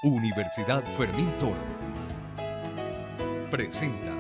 Universidad Fermín Toro presenta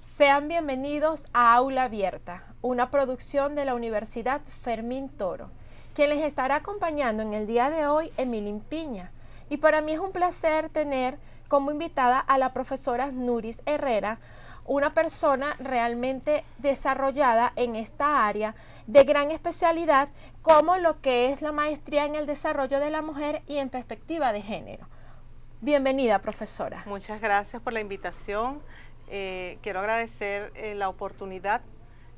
Sean bienvenidos a Aula Abierta, una producción de la Universidad Fermín Toro. Quien les estará acompañando en el día de hoy, Emilín Piña. Y para mí es un placer tener como invitada a la profesora Nuris Herrera, una persona realmente desarrollada en esta área de gran especialidad como lo que es la maestría en el desarrollo de la mujer y en perspectiva de género. Bienvenida, profesora. Muchas gracias por la invitación. Quiero agradecer la oportunidad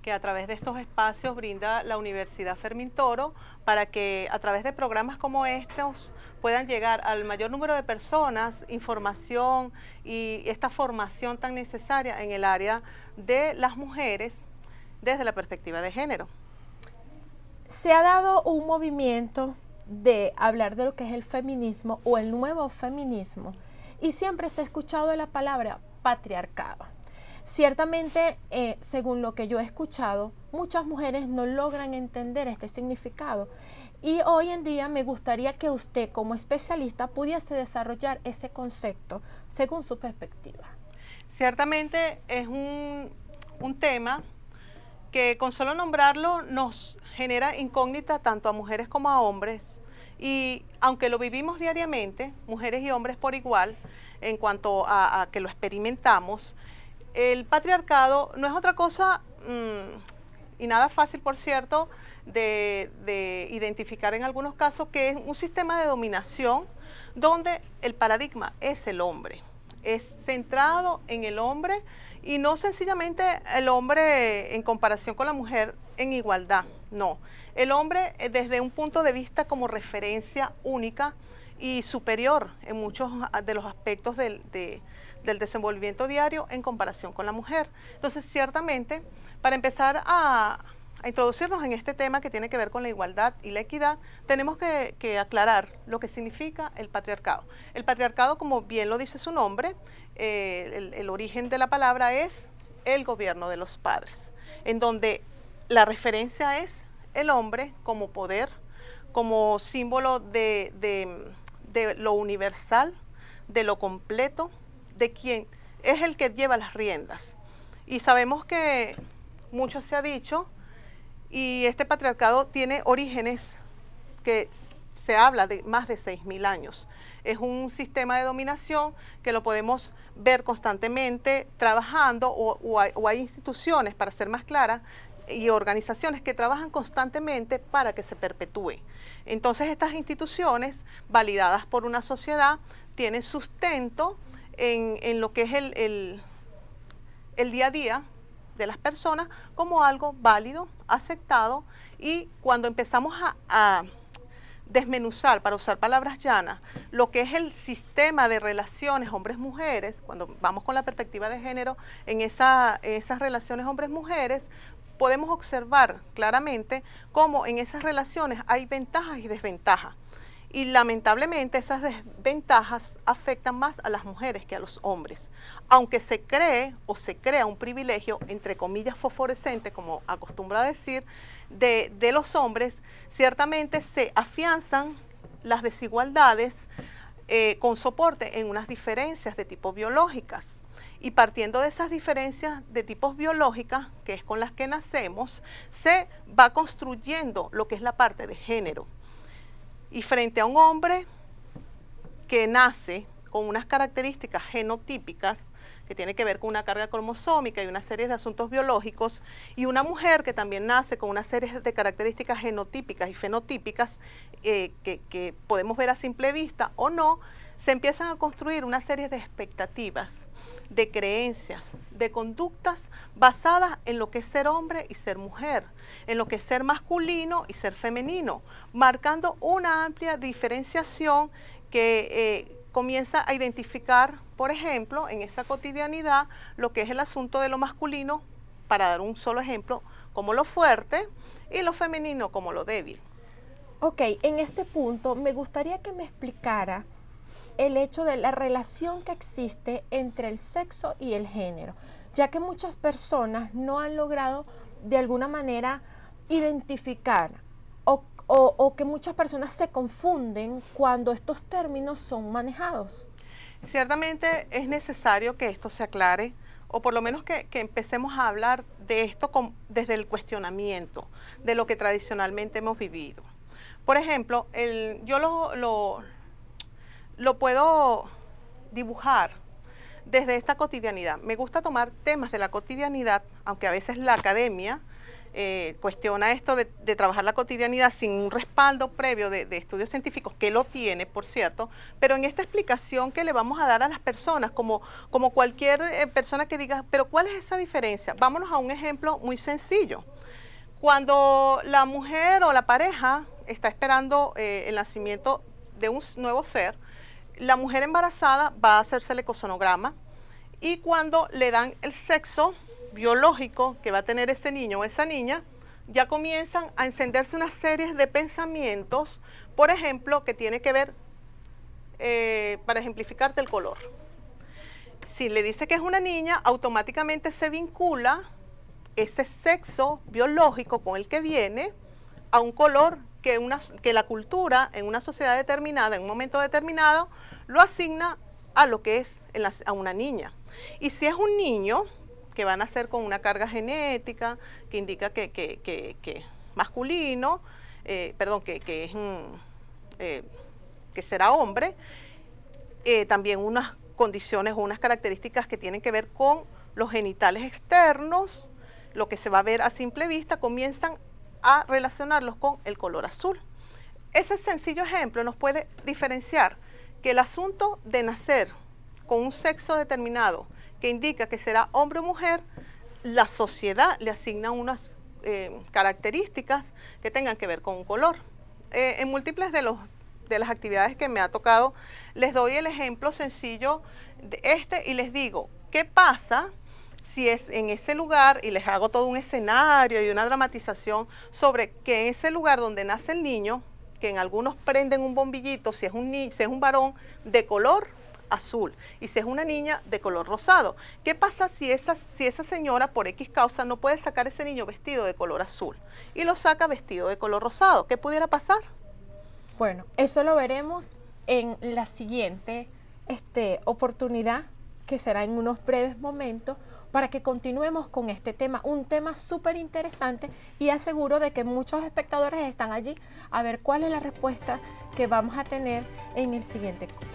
que a través de estos espacios brinda la Universidad Fermín Toro para que a través de programas como estos puedan llegar al mayor número de personas información y esta formación tan necesaria en el área de las mujeres desde la perspectiva de género. Se ha dado un movimiento de hablar de lo que es el feminismo o el nuevo feminismo y siempre se ha escuchado la palabra patriarcado. Ciertamente, según lo que yo he escuchado, muchas mujeres no logran entender este significado y hoy en día me gustaría que usted como especialista pudiese desarrollar ese concepto según su perspectiva. Ciertamente es un tema que con solo nombrarlo nos genera incógnita tanto a mujeres como a hombres y aunque lo vivimos diariamente, mujeres y hombres por igual, en cuanto a que lo experimentamos, el patriarcado no es otra cosa, y nada fácil por cierto, de identificar en algunos casos, que es un sistema de dominación donde el paradigma es el hombre, es centrado en el hombre y no sencillamente el hombre en comparación con la mujer en igualdad, no. El hombre desde un punto de vista como referencia única y superior en muchos de los aspectos del desenvolvimiento diario en comparación con la mujer. Entonces, ciertamente, para empezar a introducirnos en este tema que tiene que ver con la igualdad y la equidad, tenemos que aclarar lo que significa el patriarcado. El patriarcado, como bien lo dice su nombre, el origen de la palabra es el gobierno de los padres, en donde la referencia es el hombre como poder, como símbolo de lo universal, de lo completo, de quien es el que lleva las riendas. Y sabemos que mucho se ha dicho y este patriarcado tiene orígenes que se habla de más de 6.000 años. Es un sistema de dominación que lo podemos ver constantemente trabajando o hay instituciones, para ser más clara, y organizaciones que trabajan constantemente para que se perpetúe. Entonces estas instituciones, validadas por una sociedad, tienen sustento en lo que es el día a día de las personas como algo válido, aceptado, y cuando empezamos a desmenuzar, para usar palabras llanas, lo que es el sistema de relaciones hombres-mujeres, cuando vamos con la perspectiva de género en esas relaciones hombres-mujeres, podemos observar claramente cómo en esas relaciones hay ventajas y desventajas. Y lamentablemente esas desventajas afectan más a las mujeres que a los hombres. Aunque se cree o se crea un privilegio, entre comillas fosforescente, como acostumbra a decir, de los hombres, ciertamente se afianzan las desigualdades con soporte en unas diferencias de tipo biológicas. Y partiendo de esas diferencias de tipos biológicas, que es con las que nacemos, se va construyendo lo que es la parte de género. Y frente a un hombre que nace con unas características genotípicas, que tiene que ver con una carga cromosómica y una serie de asuntos biológicos, y una mujer que también nace con una serie de características genotípicas y fenotípicas que podemos ver a simple vista o no, se empiezan a construir una serie de expectativas, de creencias, de conductas basadas en lo que es ser hombre y ser mujer, en lo que es ser masculino y ser femenino, marcando una amplia diferenciación que comienza a identificar, por ejemplo, en esa cotidianidad, lo que es el asunto de lo masculino, para dar un solo ejemplo, como lo fuerte, y lo femenino como lo débil. Ok, en este punto me gustaría que me explicara el hecho de la relación que existe entre el sexo y el género, ya que muchas personas no han logrado de alguna manera identificar o que muchas personas se confunden cuando estos términos son manejados. Ciertamente es necesario que esto se aclare, o por lo menos que empecemos a hablar de esto desde el cuestionamiento de lo que tradicionalmente hemos vivido. Por ejemplo, yo lo puedo dibujar desde esta cotidianidad. Me gusta tomar temas de la cotidianidad, aunque a veces la academia cuestiona esto de trabajar la cotidianidad sin un respaldo previo de estudios científicos, que lo tiene, por cierto, pero en esta explicación que le vamos a dar a las personas, como cualquier persona que diga, pero ¿cuál es esa diferencia? Vámonos a un ejemplo muy sencillo. Cuando la mujer o la pareja está esperando el nacimiento de un nuevo ser, la mujer embarazada va a hacerse el ecosonograma, y cuando le dan el sexo biológico que va a tener ese niño o esa niña, ya comienzan a encenderse una serie de pensamientos, por ejemplo, que tiene que ver, para ejemplificarte, el color. Si le dice que es una niña, automáticamente se vincula ese sexo biológico con el que viene a un color que la cultura en una sociedad determinada, en un momento determinado, lo asigna a lo que es a una niña. Y si es un niño, que van a nacer con una carga genética que indica que masculino, que será hombre, también unas condiciones o unas características que tienen que ver con los genitales externos, lo que se va a ver a simple vista, comienzan a relacionarlos con el color azul. Ese sencillo ejemplo nos puede diferenciar que el asunto de nacer con un sexo determinado que indica que será hombre o mujer, la sociedad le asigna unas características que tengan que ver con un color. En múltiples de las actividades que me ha tocado, les doy el ejemplo sencillo de y les digo, ¿qué pasa si es en ese lugar? Y les hago todo un escenario y una dramatización sobre que en ese lugar donde nace el niño, que en algunos prenden un bombillito, si es un varón, de color azul, y si es una niña, de color rosado. ¿Qué pasa si esa señora por X causa no puede sacar ese niño vestido de color azul y lo saca vestido de color rosado? ¿Qué pudiera pasar? Bueno, eso lo veremos en la siguiente oportunidad, que será en unos breves momentos, para que continuemos con este tema, un tema súper interesante, y aseguro de que muchos espectadores están allí a ver cuál es la respuesta que vamos a tener en el siguiente curso.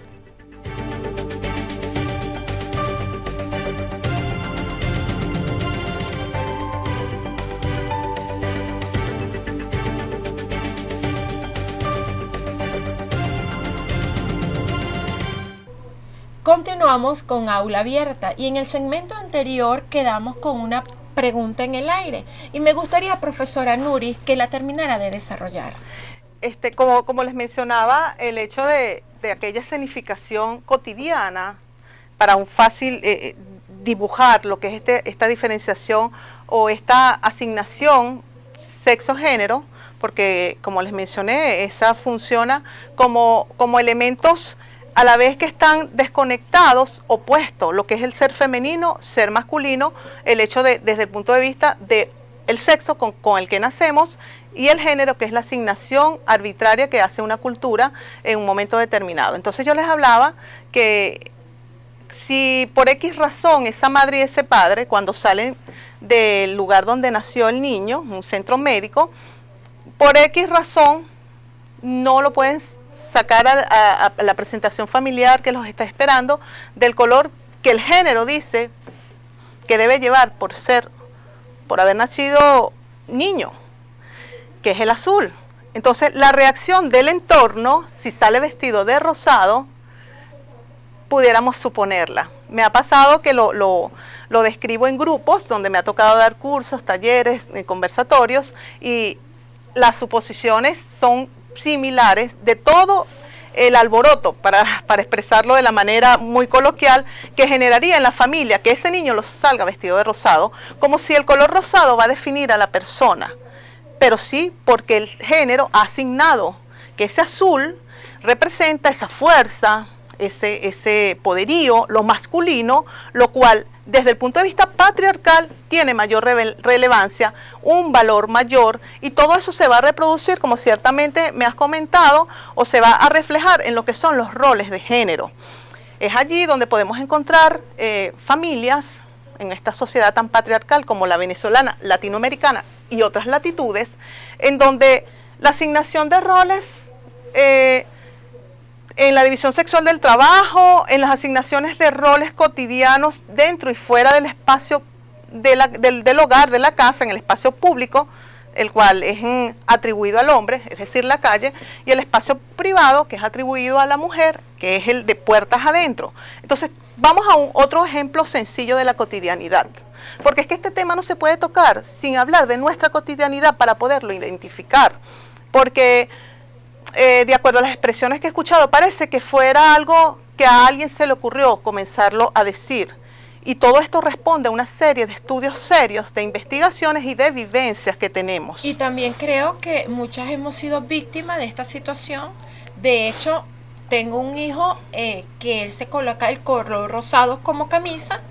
Continuamos con Aula Abierta, y en el segmento anterior quedamos con una pregunta en el aire, y me gustaría, profesora Nuris, que la terminara de desarrollar. Como les mencionaba, el hecho de aquella escenificación cotidiana para un fácil dibujar lo que es esta diferenciación o esta asignación sexo-género, porque como les mencioné, esa funciona como elementos a la vez que están desconectados, opuestos, lo que es el ser femenino, ser masculino, el hecho desde el punto de vista del sexo con el que nacemos, y el género, que es la asignación arbitraria que hace una cultura en un momento determinado. Entonces yo les hablaba que si por X razón esa madre y ese padre, cuando salen del lugar donde nació el niño, un centro médico, por X razón no lo pueden sacar a la presentación familiar que los está esperando del color que el género dice que debe llevar por haber nacido niño, que es el azul. Entonces la reacción del entorno, si sale vestido de rosado, pudiéramos suponerla. Me ha pasado que lo describo en grupos donde me ha tocado dar cursos, talleres, conversatorios, y las suposiciones son similares de todo el alboroto, para expresarlo de la manera muy coloquial, que generaría en la familia que ese niño lo salga vestido de rosado, como si el color rosado va a definir a la persona. pero sí porque el género ha asignado que ese azul representa esa fuerza, ese poderío, lo masculino, lo cual desde el punto de vista patriarcal tiene mayor relevancia, un valor mayor, y todo eso se va a reproducir, como ciertamente me has comentado, o se va a reflejar en lo que son los roles de género. Es allí donde podemos encontrar familias en esta sociedad tan patriarcal como la venezolana, latinoamericana y otras latitudes, en donde la asignación de roles en la división sexual del trabajo, en las asignaciones de roles cotidianos dentro y fuera del espacio del hogar, de la casa, en el espacio público, el cual es atribuido al hombre, es decir, la calle, y el espacio privado, que es atribuido a la mujer, que es el de puertas adentro. Entonces, vamos a otro ejemplo sencillo de la cotidianidad, porque es que este tema no se puede tocar sin hablar de nuestra cotidianidad para poderlo identificar, porque de acuerdo a las expresiones que he escuchado, parece que fuera algo que a alguien se le ocurrió comenzarlo a decir. Y todo esto responde a una serie de estudios serios, de investigaciones y de vivencias que tenemos. Y también creo que muchas hemos sido víctimas de esta situación. De hecho, tengo un hijo que él se coloca el color rosado como camisa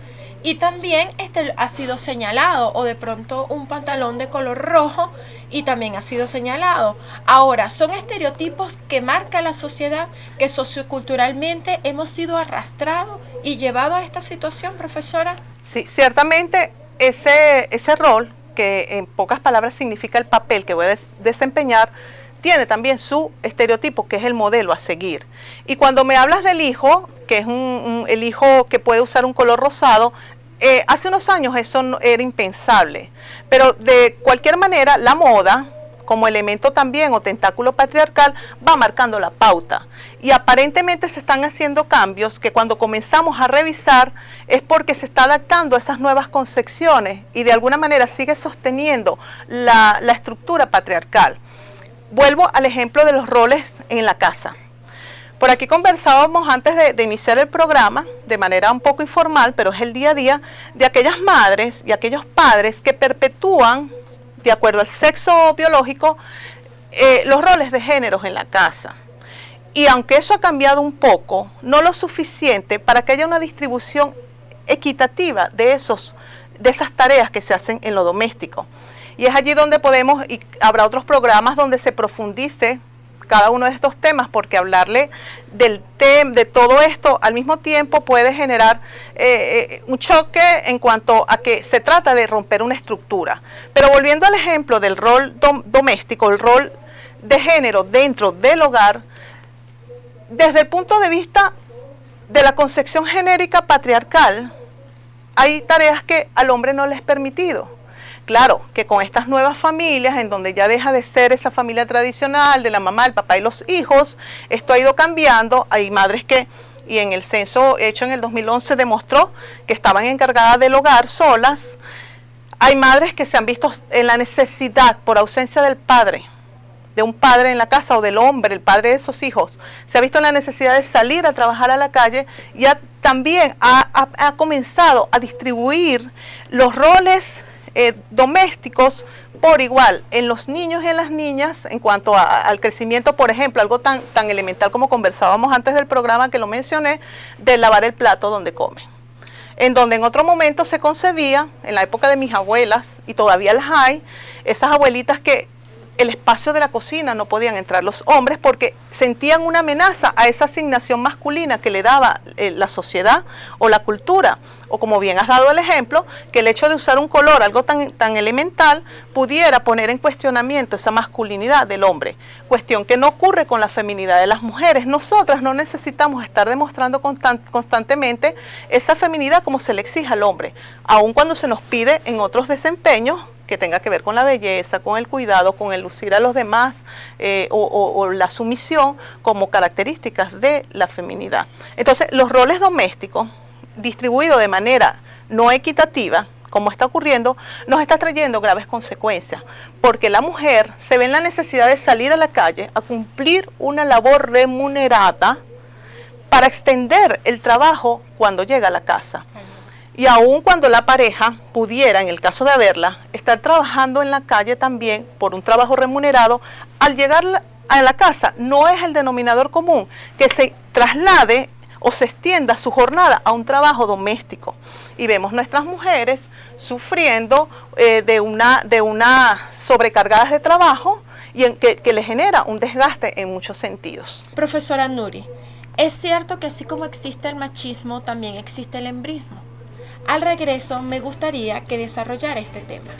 y también ha sido señalado, o de pronto un pantalón de color rojo y también ha sido señalado. Ahora, son estereotipos que marca la sociedad, que socioculturalmente hemos sido arrastrados y llevados a esta situación, profesora. Sí, ciertamente ese rol, que en pocas palabras significa el papel que voy a desempeñar, tiene también su estereotipo, que es el modelo a seguir. Y cuando me hablas del hijo, que es el hijo que puede usar un color rosado, hace unos años eso no era impensable, pero de cualquier manera la moda, como elemento también o tentáculo patriarcal, va marcando la pauta. Y aparentemente se están haciendo cambios que cuando comenzamos a revisar es porque se está adaptando a esas nuevas concepciones y de alguna manera sigue sosteniendo la estructura patriarcal. Vuelvo al ejemplo de los roles en la casa. Por aquí conversábamos antes de iniciar el programa, de manera un poco informal, pero es el día a día, de aquellas madres y aquellos padres que perpetúan, de acuerdo al sexo biológico, los roles de géneros en la casa. Y aunque eso ha cambiado un poco, no lo suficiente para que haya una distribución equitativa de esas tareas que se hacen en lo doméstico. Y es allí donde podemos, y habrá otros programas donde se profundice cada uno de estos temas, porque hablarle de todo esto al mismo tiempo puede generar un choque en cuanto a que se trata de romper una estructura. Pero volviendo al ejemplo del rol doméstico, el rol de género dentro del hogar, desde el punto de vista de la concepción genérica patriarcal, hay tareas que al hombre no le es permitido. Claro, que con estas nuevas familias, en donde ya deja de ser esa familia tradicional de la mamá, el papá y los hijos, esto ha ido cambiando. Hay madres que, y en el censo hecho en el 2011 demostró que estaban encargadas del hogar solas. Hay madres que se han visto en la necesidad, por ausencia del padre, de un padre en la casa o del hombre, el padre de esos hijos, se ha visto en la necesidad de salir a trabajar a la calle y también ha comenzado a distribuir los roles domésticos por igual en los niños y en las niñas en cuanto al crecimiento, por ejemplo, algo tan elemental como conversábamos antes del programa que lo mencioné, de lavar el plato donde comen. En donde en otro momento se concebía, en la época de mis abuelas, y todavía las hay, esas abuelitas que el espacio de la cocina no podían entrar los hombres porque sentían una amenaza a esa asignación masculina que le daba la sociedad o la cultura. O como bien has dado el ejemplo, que el hecho de usar un color, algo tan elemental, pudiera poner en cuestionamiento esa masculinidad del hombre. Cuestión que no ocurre con la feminidad de las mujeres. Nosotras no necesitamos estar demostrando constantemente esa feminidad como se le exige al hombre, aun cuando se nos pide en otros desempeños que tenga que ver con la belleza, con el cuidado, con el lucir a los demás o la sumisión como características de la feminidad. Entonces, los roles domésticos distribuidos de manera no equitativa, como está ocurriendo, nos está trayendo graves consecuencias, porque la mujer se ve en la necesidad de salir a la calle a cumplir una labor remunerada para extender el trabajo cuando llega a la casa. Y aun cuando la pareja pudiera, en el caso de haberla, estar trabajando en la calle también por un trabajo remunerado, al llegar a la casa no es el denominador común que se traslade o se extienda su jornada a un trabajo doméstico. Y vemos nuestras mujeres sufriendo de una sobrecargadas de trabajo y que le genera un desgaste en muchos sentidos. Profesora Nuri, es cierto que así como existe el machismo, también existe el embrismo. Al regreso me gustaría que desarrollara este tema.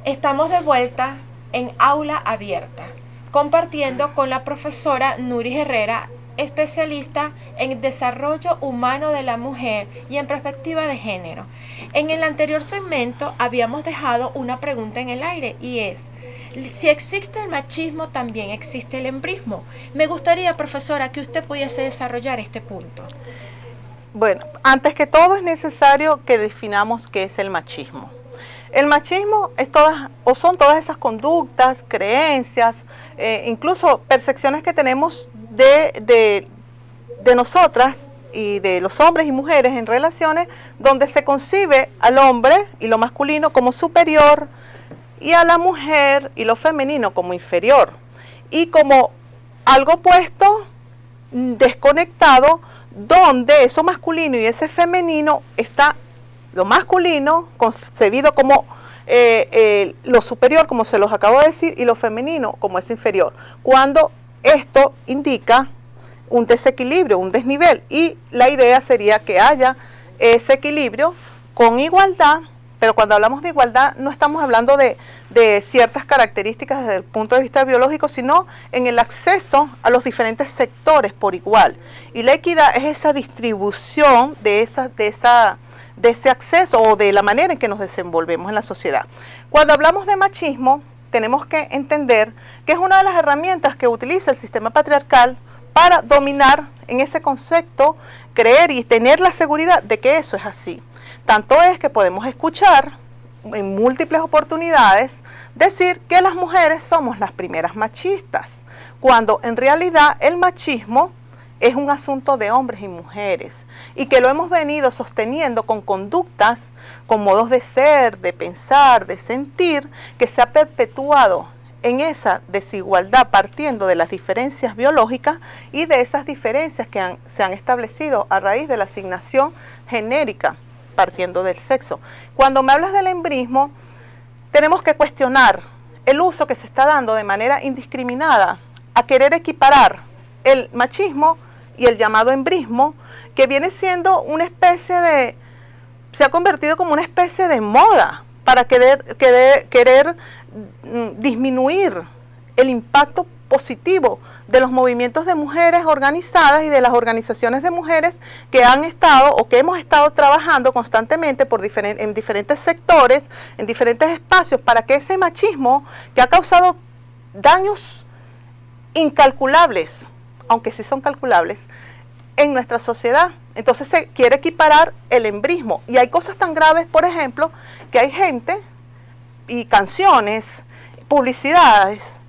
Estamos de vuelta en Aula Abierta, compartiendo con la profesora Nuri Herrera, especialista en desarrollo humano de la mujer y en perspectiva de género. En el anterior segmento habíamos dejado una pregunta en el aire y es, si existe el machismo, también existe el embrismo. Me gustaría, profesora, que usted pudiese desarrollar este punto. Bueno, antes que todo es necesario que definamos qué es el machismo. El machismo son todas esas conductas, creencias, incluso percepciones que tenemos de nosotras y de los hombres y mujeres en relaciones donde se concibe al hombre y lo masculino como superior y a la mujer y lo femenino como inferior y como algo opuesto, desconectado, donde eso masculino y ese femenino está lo masculino concebido como lo superior, como se los acabo de decir, y lo femenino como es inferior, cuando esto indica un desequilibrio, un desnivel, y la idea sería que haya ese equilibrio con igualdad, pero cuando hablamos de igualdad no estamos hablando de ciertas características desde el punto de vista biológico, sino en el acceso a los diferentes sectores por igual. Y la equidad es esa distribución de ese acceso o de la manera en que nos desenvolvemos en la sociedad. Cuando hablamos de machismo, tenemos que entender que es una de las herramientas que utiliza el sistema patriarcal para dominar en ese concepto, creer y tener la seguridad de que eso es así. Tanto es que podemos escuchar en múltiples oportunidades decir que las mujeres somos las primeras machistas, cuando en realidad el machismo es un asunto de hombres y mujeres y que lo hemos venido sosteniendo con conductas, con modos de ser, de pensar, de sentir, que se ha perpetuado en esa desigualdad partiendo de las diferencias biológicas y de esas diferencias que se han establecido a raíz de la asignación genérica partiendo del sexo. Cuando me hablas del embrismo, tenemos que cuestionar el uso que se está dando de manera indiscriminada a querer equiparar el machismo y el llamado embrismo, que viene siendo una especie de, se ha convertido como una especie de moda para querer disminuir el impacto positivo de los movimientos de mujeres organizadas y de las organizaciones de mujeres que han estado o que hemos estado trabajando constantemente en diferentes sectores, en diferentes espacios, para que ese machismo que ha causado daños incalculables, aunque sí son calculables, en nuestra sociedad. Entonces se quiere equiparar el embrismo. Y hay cosas tan graves, por ejemplo, que hay gente y canciones, publicidades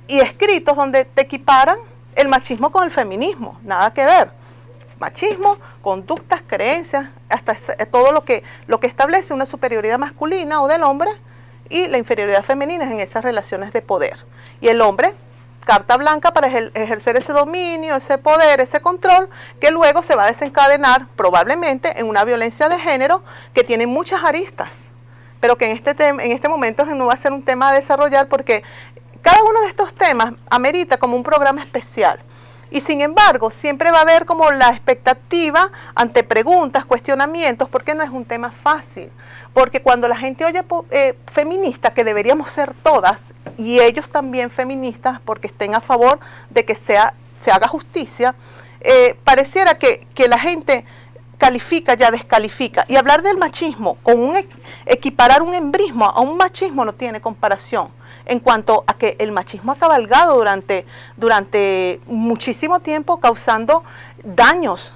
y escritos donde te equiparan el machismo con el feminismo. Nada que ver. Machismo, conductas, creencias, hasta todo lo que establece una superioridad masculina o del hombre y la inferioridad femenina en esas relaciones de poder. Y el hombre, carta blanca para ejercer ese dominio, ese poder, ese control, que luego se va a desencadenar probablemente en una violencia de género que tiene muchas aristas, pero que en este momento no va a ser un tema a desarrollar porque cada uno de estos temas amerita como un programa especial. Y sin embargo, siempre va a haber como la expectativa ante preguntas, cuestionamientos, porque no es un tema fácil. Porque cuando la gente oye feminista, que deberíamos ser todas, y ellos también feministas, porque estén a favor de que se haga justicia, pareciera que la gente califica, ya descalifica. Y hablar del machismo, equiparar un embrismo a un machismo no tiene comparación. En cuanto a que el machismo ha cabalgado durante muchísimo tiempo causando daños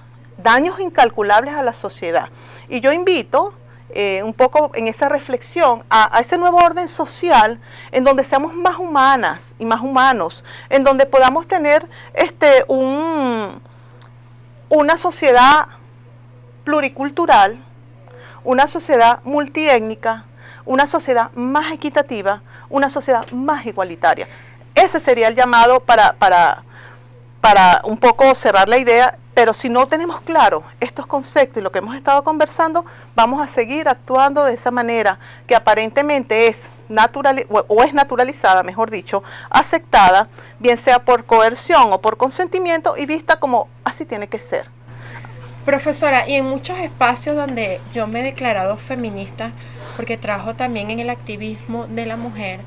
incalculables a la sociedad. Y yo invito un poco en esa reflexión a ese nuevo orden social en donde seamos más humanas y más humanos, en donde podamos tener una sociedad pluricultural, una sociedad multiétnica, una sociedad más equitativa, una sociedad más igualitaria. Ese sería el llamado para un poco cerrar la idea, pero si no tenemos claro estos conceptos y lo que hemos estado conversando, vamos a seguir actuando de esa manera que aparentemente es naturalizada, mejor dicho, aceptada, bien sea por coerción o por consentimiento y vista como así tiene que ser. Profesora, y en muchos espacios donde yo me he declarado feminista, porque trabajo también en el activismo de la mujer,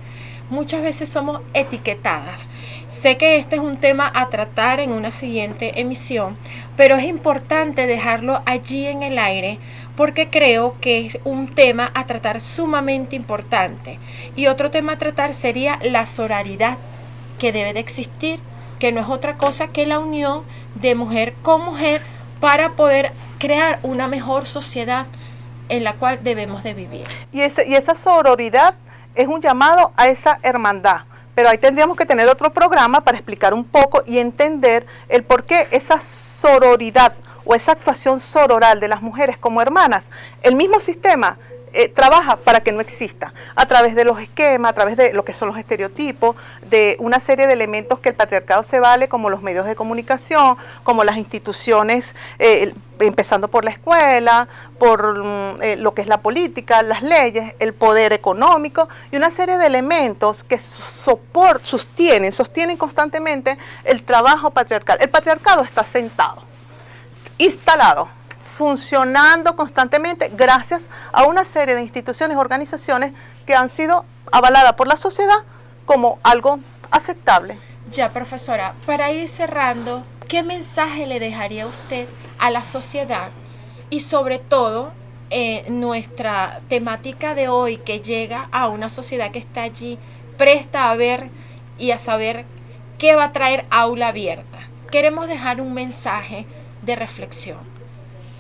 muchas veces somos etiquetadas. Sé que este es un tema a tratar en una siguiente emisión, pero es importante dejarlo allí en el aire porque creo que es un tema a tratar sumamente importante. Y otro tema a tratar sería la sororidad que debe de existir, que no es otra cosa que la unión de mujer con mujer para poder crear una mejor sociedad en la cual debemos de vivir. Y esa sororidad es un llamado a esa hermandad, pero ahí tendríamos que tener otro programa para explicar un poco y entender el por qué esa sororidad o esa actuación sororal de las mujeres como hermanas, el mismo sistema trabaja para que no exista, a través de los esquemas, a través de lo que son los estereotipos, de una serie de elementos que el patriarcado se vale, como los medios de comunicación, como las instituciones, empezando por la escuela, por lo que es la política, las leyes, el poder económico y una serie de elementos que sostienen constantemente el trabajo patriarcal. El patriarcado está sentado, instalado, funcionando constantemente gracias a una serie de instituciones, organizaciones que han sido avaladas por la sociedad como algo aceptable. Ya, profesora, para ir cerrando, ¿qué mensaje le dejaría usted a la sociedad? Y sobre todo, nuestra temática de hoy que llega a una sociedad que está allí presta a ver y a saber qué va a traer Aula Abierta. Queremos dejar un mensaje de reflexión.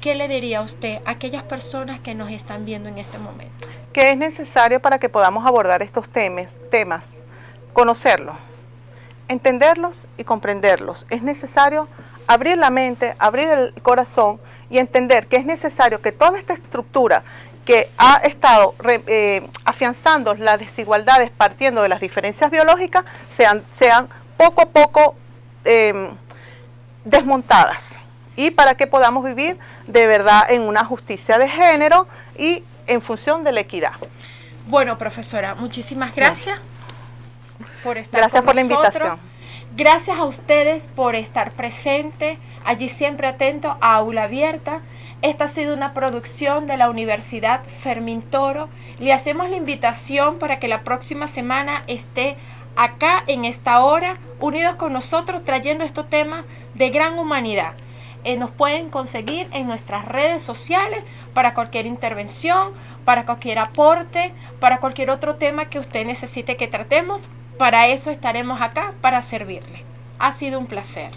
¿Qué le diría usted a aquellas personas que nos están viendo en este momento? ¿Qué es necesario para que podamos abordar estos temas? Conocerlos, entenderlos y comprenderlos. Es necesario abrir la mente, abrir el corazón y entender que es necesario que toda esta estructura que ha estado afianzando las desigualdades partiendo de las diferencias biológicas sean poco a poco desmontadas. Y para que podamos vivir de verdad en una justicia de género y en función de la equidad. Bueno, profesora, muchísimas gracias por estar Gracias con por la nosotros. invitación. Gracias a ustedes por estar presente, allí siempre atento a Aula Abierta. Esta ha sido una producción de la Universidad Fermín Toro. Le hacemos la invitación para que la próxima semana esté acá en esta hora, unidos con nosotros, trayendo estos temas de gran humanidad. Nos pueden conseguir en nuestras redes sociales para cualquier intervención, para cualquier aporte, para cualquier otro tema que usted necesite que tratemos. Para eso estaremos acá, para servirle. Ha sido un placer.